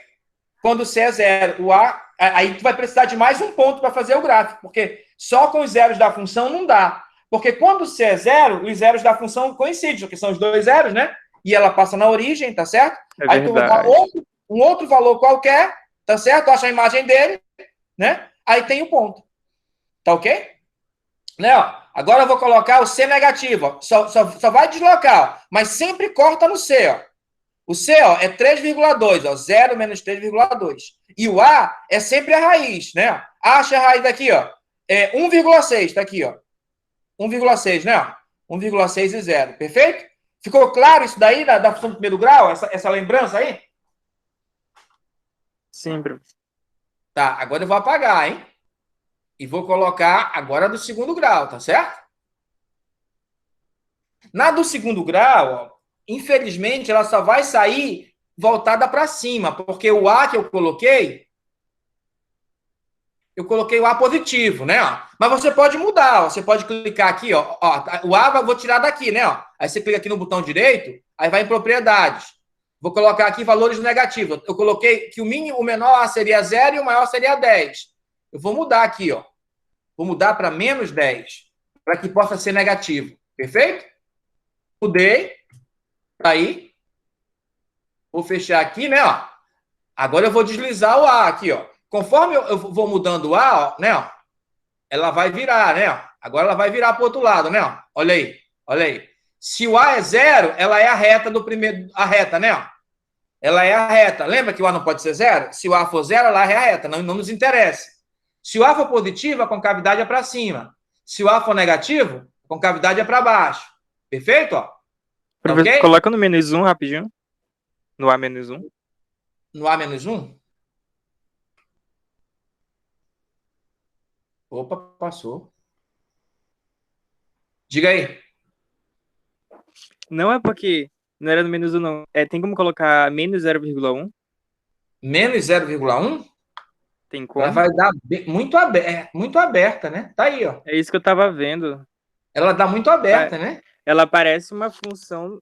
Quando o C é zero, o A... Aí tu vai precisar de mais um ponto para fazer o gráfico, porque só com os zeros da função não dá. Porque quando o C é zero, os zeros da função coincidem, porque são os dois zeros, né? E ela passa na origem, tá certo? É Aí tu vai dar um outro valor qualquer, tá certo? Acha a imagem dele, né? Aí tem o ponto. Tá ok? Né, ó. Agora eu vou colocar o C negativo. Ó. Só vai deslocar, ó. Mas sempre corta no C, ó. O C, ó, é 3,2, ó. 0 menos 3,2. E o A é sempre a raiz, né? Acha a raiz daqui, ó. É 1,6, tá aqui, ó. 1,6, né? 1,6 e 0. Perfeito? Ficou claro isso daí da função do primeiro grau? Essa lembrança aí? Sim, professor. Tá, agora eu vou apagar, hein? E vou colocar agora do segundo grau, tá certo? Na do segundo grau, ó, infelizmente, ela só vai sair voltada para cima, porque o A que eu coloquei o A positivo, né? Mas você pode mudar, ó. Você pode clicar aqui, ó. O A eu vou tirar daqui, né? Aí você clica aqui no botão direito, aí vai em propriedades. Vou colocar aqui valores negativos. Eu coloquei que o menor A seria 0 e o maior seria 10. Eu vou mudar aqui, ó. Vou mudar para menos 10, para que possa ser negativo. Perfeito? Mudei. Aí. Vou fechar aqui, né? Ó. Agora eu vou deslizar o A aqui, ó. Conforme eu vou mudando o A, ó, né? Ó, ela vai virar, né? Ó. Agora ela vai virar para o outro lado, né? Ó. Olha aí, olha aí. Se o A é 0, ela é a reta do primeiro, a reta, né? Ó. Ela é a reta. Lembra que o A não pode ser 0? Se o A for 0, ela é a reta, não nos interessa. Se o A for positivo, a concavidade é para cima. Se o A for negativo, a concavidade é para baixo. Perfeito? Ó. Professor, Okay? coloca no menos 1 rapidinho. No A menos 1. No A menos 1? Opa, passou. Diga aí. Não é porque não era no menos 1, não. Tem como colocar menos 0,1? Menos 0,1? Tem como? Ela vai dar muito aberta, né? Tá aí, ó. É isso que eu tava vendo. Ela dá muito aberta, né? Ela parece uma função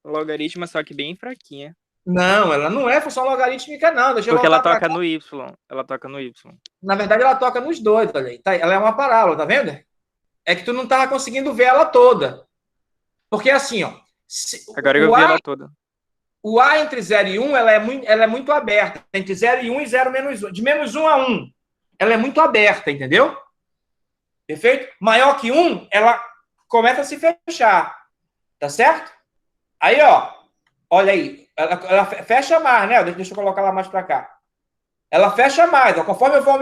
logarítmica, só que bem fraquinha. Não, ela não é função logarítmica, não. Deixa eu Porque ela voltar toca pra cá. no Y. Ela toca no Y. Na verdade, ela toca nos dois, olha aí. Tá, ela é uma parábola, tá vendo? É que tu não tava conseguindo ver ela toda. Porque assim, ó. Agora eu vi ela toda. O A entre 0 e 1, ela é muito aberta. Entre 0 e 1 e 0 menos 1. De menos 1 a 1, ela é muito aberta, entendeu? Perfeito? Maior que 1, ela começa a se fechar. Tá certo? Aí, ó. Olha aí. Ela fecha mais, né? Deixa eu colocar ela mais para cá. ela fecha mais. Ó, conforme eu vou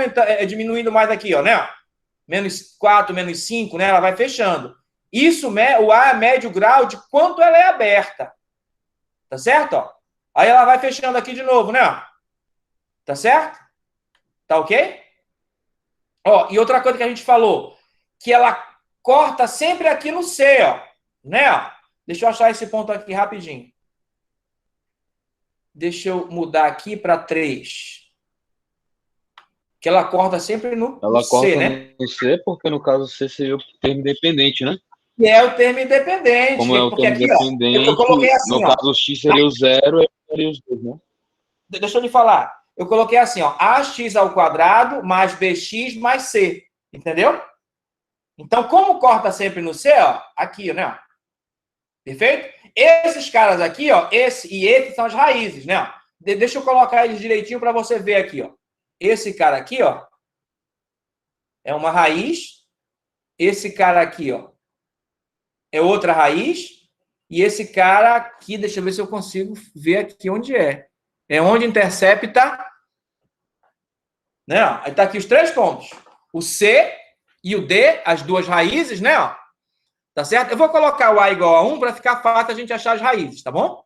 diminuindo mais aqui, ó, né? Menos 4, menos 5, né? Ela vai fechando. Isso, o A mede o grau de quanto ela é aberta. Tá certo? Ó? Aí ela vai fechando aqui de novo, né? Tá certo? Tá ok? Ó, e outra coisa que a gente falou, que ela corta sempre aqui no C, ó. Né? Deixa eu achar esse ponto aqui rapidinho. Deixa eu mudar aqui para 3. Que ela corta sempre no Ela C, corta né? no C, porque no caso C seria o termo independente, né? Que é o termo independente. Como é o Porque termo aqui, ó, eu coloquei independente, assim, no ó. caso o X seria o 0 e seria os 2, né? Deixa eu lhe falar. Eu coloquei assim, ó, ax ao quadrado mais bx mais c. Entendeu? Então, como corta sempre no C, ó, aqui, né? Perfeito? Esses caras aqui, ó, esse e esse são as raízes, né? Deixa eu colocar eles direitinho para você ver aqui, ó. Esse cara aqui, ó, é uma raiz. Esse cara aqui, ó, é outra raiz. E esse cara aqui, deixa eu ver se eu consigo ver aqui onde é. É onde intercepta, né? Aí tá aqui os 3 pontos. O C e o D, as duas raízes, né? Ó. Tá certo? Eu vou colocar o A igual a 1 para ficar fácil a gente achar as raízes, tá bom?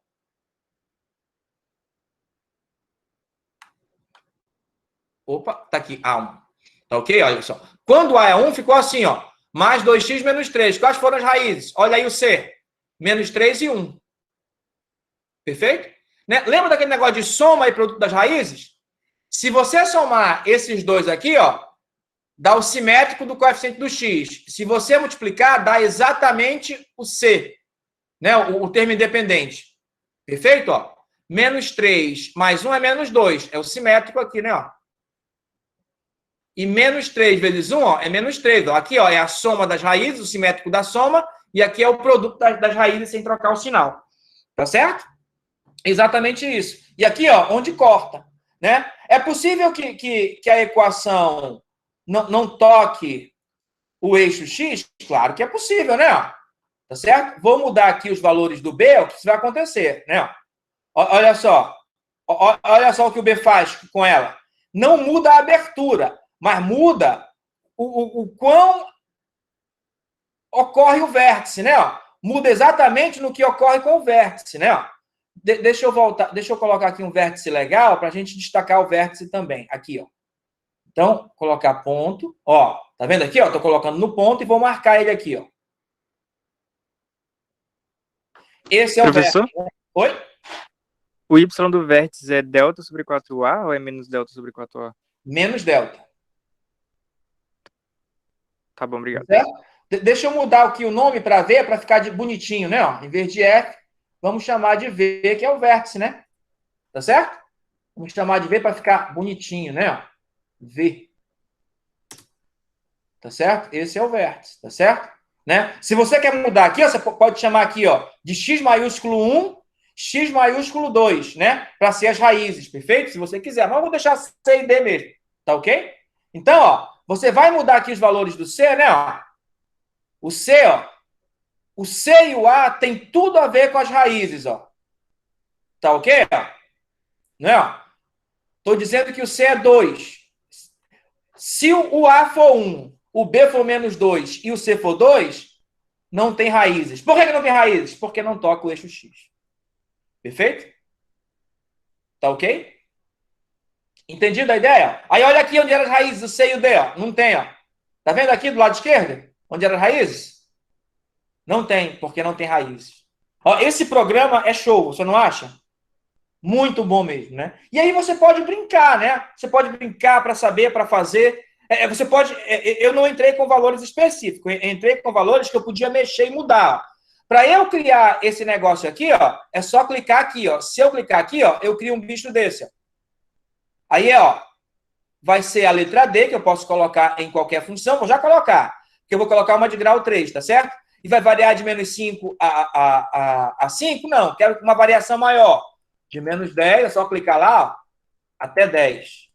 Opa, tá aqui, A1. Tá ok? Olha só. Quando o A é 1, ficou assim, ó. Mais 2x menos 3. Quais foram as raízes? Olha aí o C. Menos 3 e 1. Perfeito? Né? Lembra daquele negócio de soma e produto das raízes? Se você somar esses dois aqui, ó, dá o simétrico do coeficiente do x. Se você multiplicar, dá exatamente o C, né? O termo independente. Perfeito? Ó. Menos 3 mais 1 é menos 2. É o simétrico aqui, né? Ó. E menos 3 vezes 1 ó, é menos 3. Ó. Aqui ó, é a soma das raízes, o simétrico da soma, e aqui é o produto das raízes sem trocar o sinal. Tá certo? Exatamente isso. E aqui, ó, onde corta. Né? É possível que a equação não toque o eixo x? Claro que é possível, né? Tá certo? Vou mudar aqui os valores do B, o que vai acontecer, né? Olha só. Olha só o que o B faz com ela. Não muda a abertura, mas muda o quão ocorre o vértice, né? Muda exatamente no que ocorre com o vértice, né? Deixa eu voltar, deixa eu colocar aqui um vértice legal para a gente destacar o vértice também. Aqui, ó. Então, colocar ponto. Ó, tá vendo aqui? Ó, tô colocando no ponto e vou marcar ele aqui, ó. Esse é o Professor? vértice. Oi? O y do vértice é delta sobre 4a ou é menos delta sobre 4a? Menos delta. Tá bom, obrigado. Certo? Deixa eu mudar aqui o nome para V, para ficar de bonitinho, né? Ó. Em vez de F, vamos chamar de V, que é o vértice, né? Tá certo? Vamos chamar de V para ficar bonitinho, né? Ó. V. Tá certo? Esse é o vértice, tá certo? Né? Se você quer mudar aqui, ó, você pode chamar aqui, ó, de x maiúsculo 1, x maiúsculo 2, né? Para ser as raízes, perfeito? Se você quiser. Mas eu vou deixar C e D mesmo, tá ok? Então, ó, você vai mudar aqui os valores do C, né? Ó. O C, ó, o C e o A tem tudo a ver com as raízes, ó. Tá ok? Né? Estou dizendo que o C é 2. Se o A for 1, o B for menos 2 e o C for 2, não tem raízes. Por que não tem raízes? Porque não toca o eixo X. Perfeito? Tá ok? Entendido a ideia? Aí olha aqui onde eram as raízes, o C e o D. Ó. Não tem, ó. Tá vendo aqui do lado esquerdo? Onde eram as raízes? Não tem, porque não tem raízes. Ó, esse programa é show, você não acha? Muito bom mesmo, né? E aí você pode brincar, né? Você pode brincar para saber, para fazer. Você pode. Eu não entrei com valores específicos, entrei com valores que eu podia mexer e mudar. Para eu criar esse negócio aqui, ó, é só clicar aqui, ó. Se eu clicar aqui, ó, eu crio um bicho desse. Ó. Aí, ó, vai ser a letra D, que eu posso colocar em qualquer função, vou já colocar. Que eu vou colocar uma de grau 3, tá certo? E vai variar de menos 5 a 5? Não, quero uma variação maior. De menos 10, é só clicar lá, ó, até 10.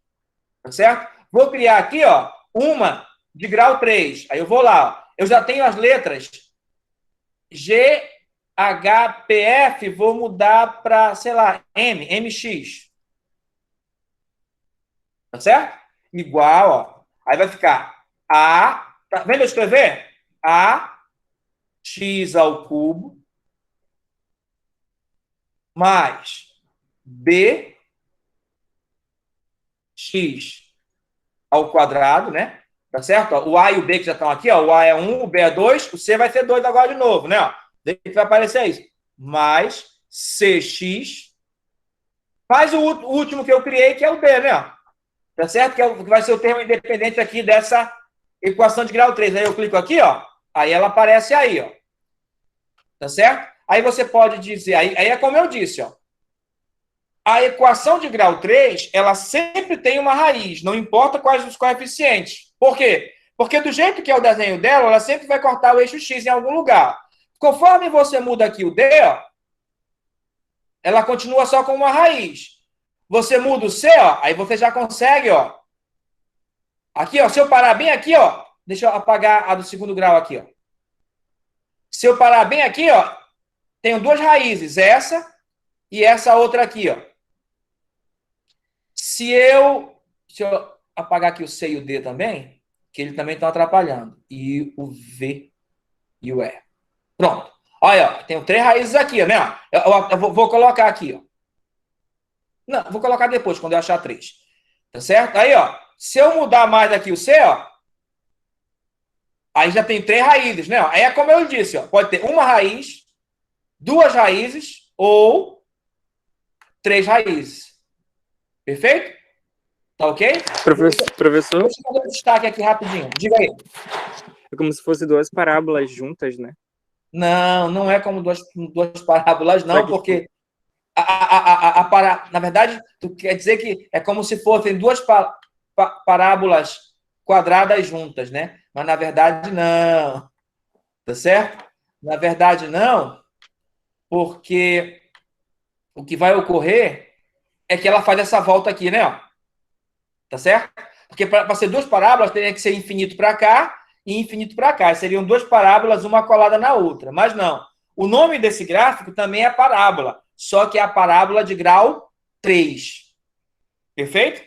Tá certo? Vou criar aqui, ó, uma de grau 3. Aí eu vou lá, ó. Eu já tenho as letras G, H, P, F, vou mudar para, sei lá, M, MX. Tá certo? Igual, ó. Aí vai ficar A, tá vendo eu escrever? A x ao cubo mais b x ao quadrado, né? Tá certo? Ó, o A e o B que já estão aqui, ó. O A é 1, o B é 2, o C vai ser 2 agora de novo, né? Ó. Daí vai aparecer isso. Mais CX mais o último que eu criei, que é o D, né? Tá certo? Que vai ser o termo independente aqui dessa equação de grau 3. Aí eu clico aqui, ó. Aí ela aparece aí, ó. Tá certo? Aí você pode dizer, aí é como eu disse, ó. A equação de grau 3, ela sempre tem uma raiz, não importa quais os coeficientes. Por quê? Porque do jeito que é o desenho dela, ela sempre vai cortar o eixo x em algum lugar. Conforme você muda aqui o D, ó, ela continua só com uma raiz. Você muda o C, ó, aí você já consegue, ó. Aqui, ó, se eu parar bem aqui, ó, deixa eu apagar a do segundo grau aqui, ó. Se eu parar bem aqui, ó, tenho duas raízes, essa e essa outra aqui, ó. Deixa eu apagar aqui o C e o D também, que eles também estão atrapalhando. E o V e o E. Pronto. Olha, ó, tenho três raízes aqui, né? Eu vou colocar aqui, ó. Não, vou colocar depois, quando eu achar 3. Tá certo? Aí, ó, se eu mudar mais aqui o C, ó, aí já tem 3 raízes, né? Aí é como eu disse, ó, pode ter uma raiz, 2 raízes ou 3 raízes. Perfeito? Tá ok? Professor, Deixa eu fazer um destaque aqui rapidinho. Diga aí. é como se fosse duas parábolas juntas, né? Não, não é como duas parábolas, não, porque na verdade, tu quer dizer que é como se fossem duas parábolas quadradas juntas, né? Mas na verdade não. Tá certo? Na verdade não, porque o que vai ocorrer é que ela faz essa volta aqui, né? Ó. Tá certo? Porque para ser duas parábolas teria que ser infinito para cá e infinito para cá. Seriam duas parábolas, uma colada na outra. Mas não. O nome desse gráfico também é parábola, só que é a parábola de grau 3. Perfeito?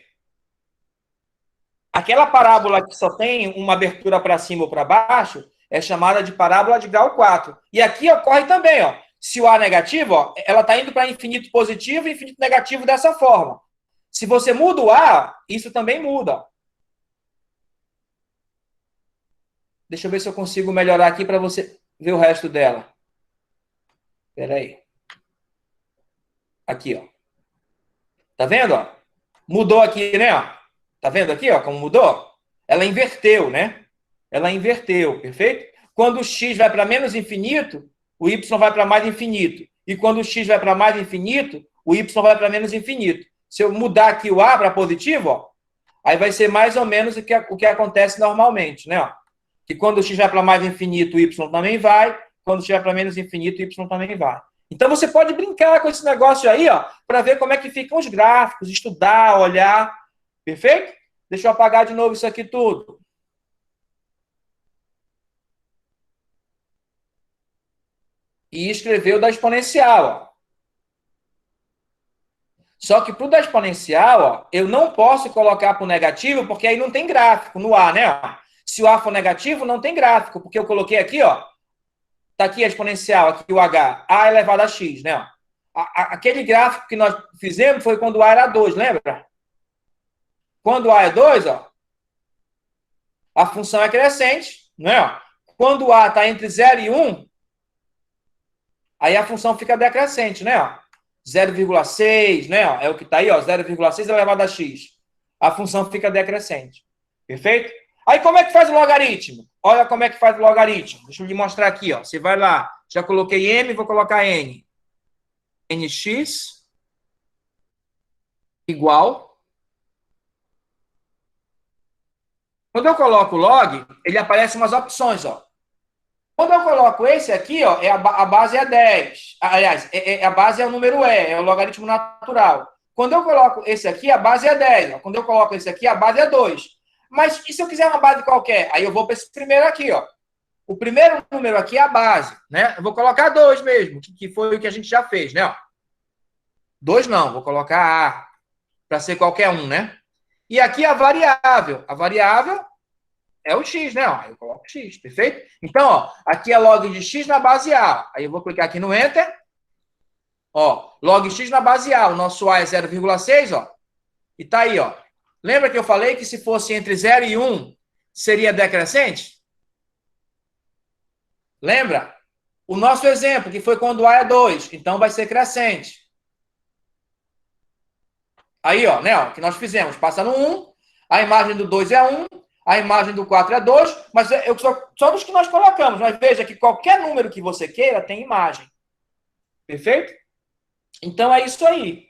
Aquela parábola que só tem uma abertura para cima ou para baixo é chamada de parábola de grau 4. E aqui ocorre também, ó. Se o A é negativo, ó, ela está indo para infinito positivo e infinito negativo dessa forma. Se você muda o A, isso também muda. Ó. Deixa eu ver se eu consigo melhorar aqui para você ver o resto dela. Espera aí. Aqui, ó. Tá vendo, ó? Mudou aqui, né, ó? Tá vendo aqui, ó, como mudou? Ela inverteu, né? Ela inverteu, perfeito? Quando o x vai para menos infinito, o y vai para mais infinito. E quando o x vai para mais infinito, o y vai para menos infinito. Se eu mudar aqui o A para positivo, ó, aí vai ser mais ou menos o que acontece normalmente, né? Ó? Que quando o x vai para mais infinito, o y também vai. Quando o x vai para menos infinito, o y também vai. Então, você pode brincar com esse negócio aí, ó, para ver como é que ficam os gráficos, estudar, olhar. Perfeito? Deixa eu apagar de novo isso aqui tudo. E escrever o da exponencial, ó. Só que para o da exponencial, ó, eu não posso colocar para o negativo, porque aí não tem gráfico no A, né? Se o A for negativo, não tem gráfico, porque eu coloquei aqui, ó. Está aqui a exponencial, aqui o H, A elevado a X, né? Aquele gráfico que nós fizemos foi quando o A era 2, lembra? Quando o A é 2, ó, a função é crescente, né? Quando o A está entre 0 e 1, aí a função fica decrescente, né? 0,6, né? É o que está aí, ó, 0,6 elevado a X. A função fica decrescente. Perfeito? Aí como é que faz o logaritmo? Olha como é que faz o logaritmo. Deixa eu lhe mostrar aqui, ó. Você vai lá, já coloquei M, vou colocar N. NX igual. Quando eu coloco log, ele aparece umas opções, ó. Quando eu coloco esse aqui, ó, a base é 10. Aliás, a base é o número E, é o logaritmo natural. Quando eu coloco esse aqui, a base é 10. Ó. Quando eu coloco esse aqui, a base é 2. Mas e se eu quiser uma base qualquer? Aí eu vou para esse primeiro aqui, ó. O primeiro número aqui é a base, né? Eu vou colocar 2 mesmo, que foi o que a gente já fez, né? 2 não, vou colocar A, para ser qualquer um, né? E aqui a variável. A variável é o x, né? Ó, eu coloco x, perfeito? Então, ó, aqui é log de x na base A. Aí eu vou clicar aqui no Enter. Ó, log x na base A. O nosso A é 0,6, ó. E tá aí, ó. Lembra que eu falei que se fosse entre 0 e 1, seria decrescente? Lembra? O nosso exemplo, que foi quando A é 2, então vai ser crescente. Aí, ó, né, ó, que nós fizemos, passa no 1, a imagem do 2 é 1, a imagem do 4 é 2, mas eu só dos que nós colocamos. Mas veja que qualquer número que você queira tem imagem. Perfeito? Então, é isso aí.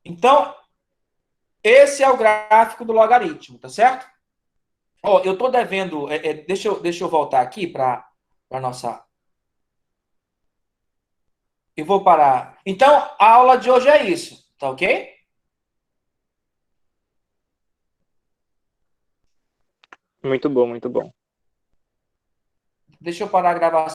Então, esse é o gráfico do logaritmo, tá certo? Ó, eu estou devendo... deixa eu voltar aqui para a nossa... Eu vou parar. Então, a aula de hoje é isso, tá ok? Muito bom, muito bom. Deixa eu parar a gravação.